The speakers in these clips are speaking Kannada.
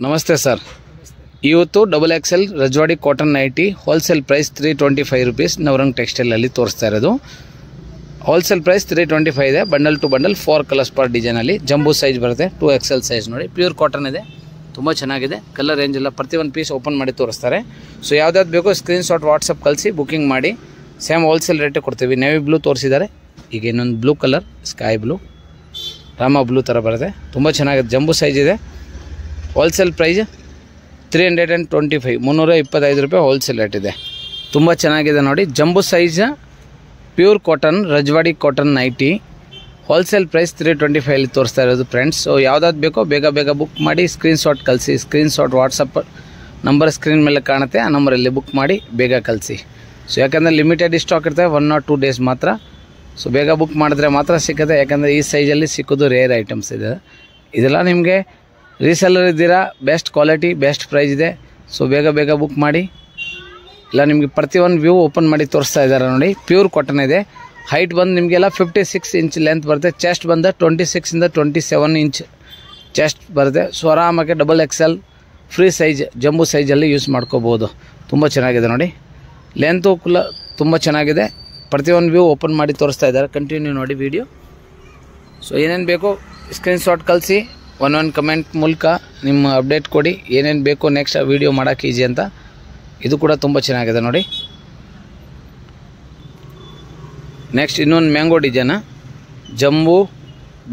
ನಮಸ್ತೆ ಸರ್. ಇವತ್ತು double XL Rajwadi cotton nighty wholesale price 325 rupees Navrang ಟೆಕ್ಸ್ಟೈಲಲ್ಲಿ ತೋರಿಸ್ತಾ ಇರೋದು. ಹೋಲ್ಸೇಲ್ ಪ್ರೈಸ್ 325 ಇದೆ. Bundle to bundle 4 colours per ಡಿಸೈನಲ್ಲಿ ಜಂಬೂ ಸೈಜ್ ಬರುತ್ತೆ. 2XL ಸೈಜ್ ನೋಡಿ, ಪ್ಯೂರ್ ಕಾಟನ್ ಇದೆ, ತುಂಬ ಚೆನ್ನಾಗಿದೆ. ಕಲರ್ ರೇಂಜ್ ಎಲ್ಲ ಪ್ರತಿ ಒಂದು ಪೀಸ್ ಓಪನ್ ಮಾಡಿ ತೋರಿಸ್ತಾರೆ. ಸೊ ಯಾವ್ದಾದ್ರು ಬೇಕೋ ಸ್ಕ್ರೀನ್ಶಾಟ್ ವಾಟ್ಸಪ್ ಕಳಿಸಿ ಬುಕ್ಕಿಂಗ್ ಮಾಡಿ. ಸೇಮ್ ಹೋಲ್ಸೇಲ್ ರೇಟೇ ಕೊಡ್ತೀವಿ. ನೇವಿ ಬ್ಲೂ ತೋರಿಸಿದ್ದಾರೆ, ಈಗ ಇನ್ನೊಂದು blue colour sky blue Rama blue ಥರ ಬರುತ್ತೆ, ತುಂಬ ಚೆನ್ನಾಗಿದೆ. ಜಂಬೂ ಸೈಜ್ ಇದೆ. ಹೋಲ್ಸೇಲ್ ಪ್ರೈಸ್ 325 325 ರೂಪಾಯಿ ಹೋಲ್ಸೇಲ್ ರೇಟ್ ಇದೆ. ತುಂಬ ಚೆನ್ನಾಗಿದೆ ನೋಡಿ. Jumbo size pure cotton Rajwadi cotton nighty wholesale price 325 ತೋರಿಸ್ತಾ ಇರೋದು ಫ್ರೆಂಡ್ಸ್. ಸೊ ಯಾವುದಾದ್ರು ಬೇಕೋ ಬೇಗ ಬುಕ್ ಮಾಡಿ ಸ್ಕ್ರೀನ್ಶಾಟ್ ಕಳಿಸಿ. ಸ್ಕ್ರೀನ್ಶಾಟ್ ವಾಟ್ಸಪ್ ನಂಬರ್ ಸ್ಕ್ರೀನ್ ಮೇಲೆ ಕಾಣುತ್ತೆ, ಆ ನಂಬರಲ್ಲಿ ಬುಕ್ ಮಾಡಿ ಬೇಗ ಕಳಿಸಿ. ಸೊ ಯಾಕಂದರೆ ಲಿಮಿಟೆಡ್ ಸ್ಟಾಕ್ ಇರ್ತವೆ, 1 or 2 ಡೇಸ್ ಮಾತ್ರ. ಸೊ ಬೇಗ ಬುಕ್ ಮಾಡಿದ್ರೆ ಮಾತ್ರ ಸಿಗುತ್ತೆ, ಯಾಕಂದರೆ ಈ ಸೈಜಲ್ಲಿ ಸಿಕ್ಕೋದು ರೇರ್ ಐಟಮ್ಸ್ ಇದೆ. ಇದೆಲ್ಲ ನಿಮಗೆ ರೀಸೆಲ್ಲರ್ ಇದ್ದೀರಾ, ಬೆಸ್ಟ್ ಕ್ವಾಲಿಟಿ ಬೆಸ್ಟ್ ಪ್ರೈಸ್ ಇದೆ. ಸೊ ಬೇಗ ಬುಕ್ ಮಾಡಿ. ಇಲ್ಲ ನಿಮಗೆ ಪ್ರತಿಯೊಂದು ವ್ಯೂ ಓಪನ್ ಮಾಡಿ ತೋರಿಸ್ತಾ ಇದ್ದಾರೆ ನೋಡಿ. ಪ್ಯೂರ್ ಕಾಟನ್ ಇದೆ. ಹೈಟ್ ಬಂದು ನಿಮಗೆಲ್ಲ 56 ಇಂಚ್ ಲೆಂತ್ ಬರುತ್ತೆ. ಚೆಸ್ಟ್ ಬಂದು 26 ಇಂದ 27 ಇಂಚ್ ಚೆಸ್ಟ್ ಬರುತ್ತೆ. ಸೊ ಆರಾಮಾಗಿ ಡಬಲ್ XL ಫ್ರೀ ಸೈಜ್ ಜಂಬೂ ಸೈಜಲ್ಲಿ ಯೂಸ್ ಮಾಡ್ಕೋಬೋದು. ತುಂಬ ಚೆನ್ನಾಗಿದೆ ನೋಡಿ. ಲೆಂತು ತುಂಬ ಚೆನ್ನಾಗಿದೆ. ಪ್ರತಿಯೊಂದು ವ್ಯೂ ಓಪನ್ ಮಾಡಿ ತೋರಿಸ್ತಾ ಇದ್ದಾರೆ. ಕಂಟಿನ್ಯೂ ನೋಡಿ ವಿಡಿಯೋ. ಸೊ ಏನೇನು ಬೇಕೋ ಸ್ಕ್ರೀನ್ಶಾಟ್ ಕಳಿಸಿ, ಒಂದೊಂದು ಕಮೆಂಟ್ ಮೂಲಕ ನಿಮ್ಮ ಅಪ್ಡೇಟ್ ಕೊಡಿ. ಏನೇನು ಬೇಕೋ ನೆಕ್ಸ್ಟ್ ವೀಡಿಯೋ ಮಾಡೋಕ್ಕೆ ಈಜಿ ಅಂತ. ಇದು ಕೂಡ ತುಂಬ ಚೆನ್ನಾಗಿದೆ ನೋಡಿ. ನೆಕ್ಸ್ಟ್ ಇನ್ನೊಂದು ಮ್ಯಾಂಗೋ ಡಿಸೈನ, jumbo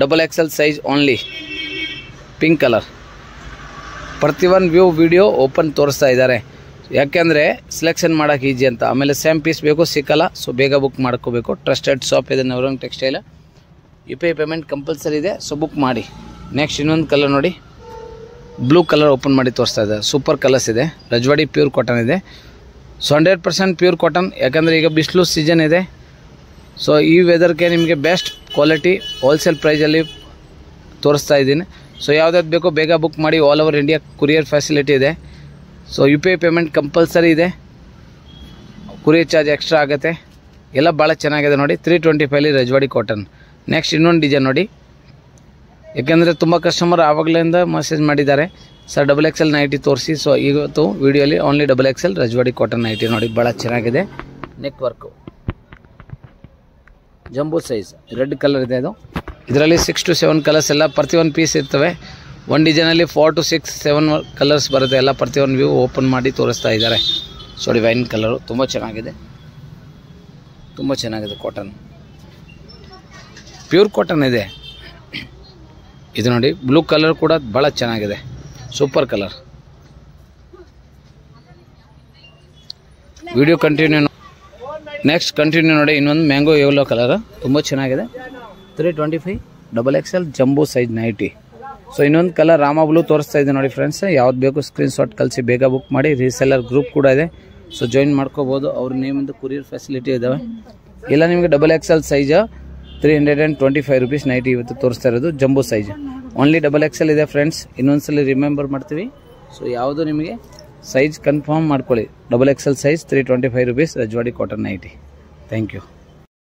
double XL size only, pink colour. ಪ್ರತಿಯೊಂದು ವ್ಯೂ ವಿಡಿಯೋ ಓಪನ್ ತೋರಿಸ್ತಾ ಇದ್ದಾರೆ, ಯಾಕೆಂದರೆ ಸೆಲೆಕ್ಷನ್ ಮಾಡೋಕ್ಕೆ ಈಜಿ ಅಂತ. ಆಮೇಲೆ ಸೇಮ್ ಪೀಸ್ ಬೇಕು ಸಿಕ್ಕಲ್ಲ. ಸೊ ಬೇಗ ಬುಕ್ ಮಾಡ್ಕೋಬೇಕು. ಟ್ರಸ್ಟೆಡ್ ಶಾಪ್ ಇದೆ Navrang textile. UPI payment compulsory ಇದೆ, ಸೊ ಬುಕ್ ಮಾಡಿ. ನೆಕ್ಸ್ಟ್ ಇನ್ನೊಂದು ಕಲರ್ ನೋಡಿ, ಬ್ಲೂ ಕಲರ್ ಓಪನ್ ಮಾಡಿ ತೋರಿಸ್ತಾ ಇದೆ. ಸೂಪರ್ ಕಲರ್ಸ್ ಇದೆ. ರಜವಾಡಿ ಪ್ಯೂರ್ ಕಾಟನ್ ಇದೆ. ಸೊ 100% ಪ್ಯೂರ್ ಕಾಟನ್, ಯಾಕಂದರೆ ಈಗ ಬಿಸಿಲು ಸೀಸನ್ ಇದೆ. ಸೊ ಈ ವೆದರ್ಗೆ ನಿಮಗೆ ಬೆಸ್ಟ್ ಕ್ವಾಲಿಟಿ ಹೋಲ್ಸೇಲ್ ಪ್ರೈಸಲ್ಲಿ ತೋರಿಸ್ತಾ ಇದ್ದೀನಿ. ಸೊ ಯಾವುದಾದ್ರು ಬೇಕೋ ಬೇಗ ಬುಕ್ ಮಾಡಿ. All over India courier facility ಇದೆ. ಸೊ UPI ಪೇಮೆಂಟ್ ಕಂಪಲ್ಸರಿ ಇದೆ. ಕುರಿಯರ್ ಚಾರ್ಜ್ ಎಕ್ಸ್ಟ್ರಾ ಆಗುತ್ತೆ. ಎಲ್ಲ ಭಾಳ ಚೆನ್ನಾಗಿದೆ ನೋಡಿ. 325 ರಜವಾಡಿ ಕಾಟನ್. ನೆಕ್ಸ್ಟ್ ಇನ್ನೊಂದು ಡಿಸೈನ್ ನೋಡಿ, ಯಾಕೆಂದರೆ ತುಂಬ ಕಸ್ಟಮರ್ ಆವಾಗಲಿಂದ ಮೆಸೇಜ್ ಮಾಡಿದ್ದಾರೆ, ಸರ್ ಡಬಲ್ XL ನೈಟಿ ತೋರಿಸಿ. ಸೊ ಇವತ್ತು ವೀಡಿಯೋಲಿ only double XL Rajwadi cotton nighty ನೋಡಿ, ಭಾಳ ಚೆನ್ನಾಗಿದೆ. Neck work jumbo size red colour ಇದೆ. ಇದರಲ್ಲಿ 6 to 7 ಕಲರ್ಸ್ ಎಲ್ಲ ಪ್ರತಿಯೊಂದು ಪೀಸ್ ಇರ್ತವೆ. ಒಂದು ಡಿಸೈನಲ್ಲಿ 4 to 6 7 ಕಲರ್ಸ್ ಬರುತ್ತೆ. ಎಲ್ಲ ಪ್ರತಿಯೊಂದು ವ್ಯೂ ಓಪನ್ ಮಾಡಿ ತೋರಿಸ್ತಾ ಇದ್ದಾರೆ. ನೋಡಿ ವೈನ್ ಕಲರು ತುಂಬ ಚೆನ್ನಾಗಿದೆ. ತುಂಬ ಚೆನ್ನಾಗಿದೆ ಕಾಟನ್, ಪ್ಯೂರ್ ಕಾಟನ್ ಇದೆ. ಇದು ನೋಡಿ ಬ್ಲೂ ಕಲರ್ ಕೂಡ ಭಾಳ ಚೆನ್ನಾಗಿದೆ, super colour. Video continue. Next continue ನೋಡಿ, ಇನ್ನೊಂದು ಮ್ಯಾಂಗೋ ಯೆಲ್ಲೋ ಕಲರ್ ತುಂಬ ಚೆನ್ನಾಗಿದೆ. 325 ಡಬಲ್ XL ಜಂಬೂ ಸೈಜ್ ನೈಟಿ. ಸೊ ಇನ್ನೊಂದು ಕಲರ್ ರಾಮ ಬ್ಲೂ ತೋರಿಸ್ತಾ ಇದೆ ನೋಡಿ ಫ್ರೆಂಡ್ಸ್. ಯಾವ್ದು ಬೇಕು ಸ್ಕ್ರೀನ್ಶಾಟ್ ಕಳಿಸಿ, ಬೇಗ ಬುಕ್ ಮಾಡಿ. ರೀಸೆಲ್ಲರ್ ಗ್ರೂಪ್ ಕೂಡ ಇದೆ, ಸೊ ಜಾಯಿನ್ ಮಾಡ್ಕೋಬೋದು. ಅವ್ರ ನೇಮಿಂದ ಕುರಿಯರ್ ಫೆಸಿಲಿಟಿ ಇದ್ದಾವೆ. ಇಲ್ಲ ನಿಮಗೆ double XL size 325 rupees nighty ಇವತ್ತು ತೋರಿಸ್ತಾ ಇರೋದು. Jumbo size only double XL ಇದೆ ಫ್ರೆಂಡ್ಸ್. ಇನ್ನೊಂದ್ಸಲಿ ರಿಮೆಂಬರ್ ಮಾಡ್ತೀವಿ. ಸೊ ಯಾವುದು ನಿಮಗೆ ಸೈಜ್ ಕನ್ಫರ್ಮ್ ಮಾಡ್ಕೊಳ್ಳಿ. Double XL size 325 rupees Rajwadi cotton nighty. Thank you.